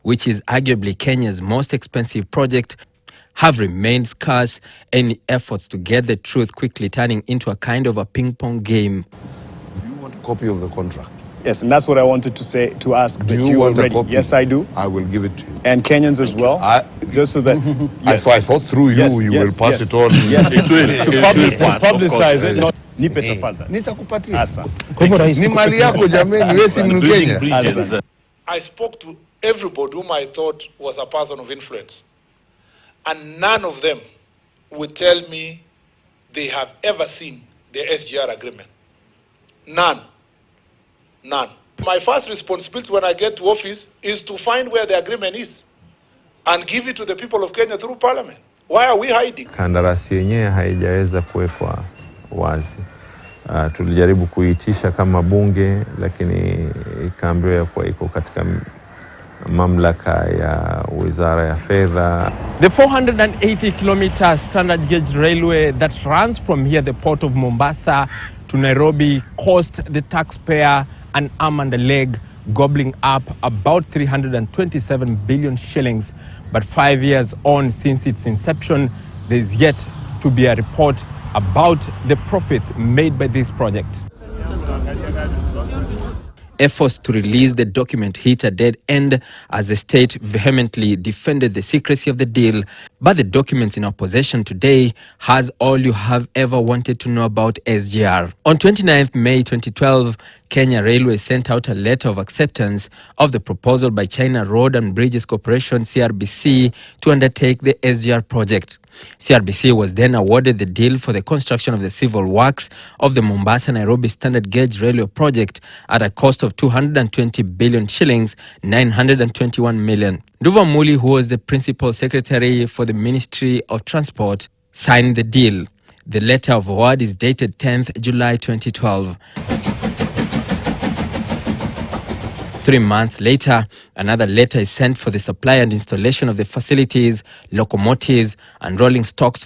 which is arguably Kenya's most expensive project, have remained scarce, any efforts to get the truth quickly turning into a kind of a ping-pong game. Do you want a copy of the contract? Yes, and that's what I wanted to say, to ask. Do you want a copy? Yes, I do. I will give it to you. And Kenyans as well, just so that... Yes. I thought through you, you will pass it on. Yes, to publicize it, not... Nipe tafadhali. Nitakupatia. Asante. Ni mali yako jameni, wewe si Mkenya. I spoke to everybody whom I thought was a person of influence, and none of them would tell me they have ever seen the SGR agreement. None. None. My first responsibility when I get to office is to find where the agreement is and give it to the people of Kenya through parliament. Why are we hiding? Kandarasi yenyewe haijaweza kuwekwa wazi. Tulijaribu kuitisha kama bunge, lakini ikaambiwa kwa iko katika mamlaka ya Wizara ya Fedha. The 480-kilometer standard gauge railway that runs from here, the port of Mombasa, to Nairobi, cost the taxpayer an arm and a leg, gobbling up about 327 billion shillings. But 5 years on since its inception, there is yet to be a report about the profits made by this project. Efforts to release the document hit a dead end as the state vehemently defended the secrecy of the deal. But the documents in our possession today has all you have ever wanted to know about SGR. On 29th May 2012, Kenya Railways sent out a letter of acceptance of the proposal by China Road and Bridges Corporation (CRBC) to undertake the SGR project. CRBC was then awarded the deal for the construction of the civil works of the Mombasa-Nairobi standard gauge railway project at a cost of 220 billion shillings, 921 million. Nduva Muli, who was the principal secretary for the Ministry of Transport, signed the deal. The letter of award is dated 10th July 2012. 3 months later, another letter is sent for the supply and installation of the facilities, locomotives, and rolling stocks for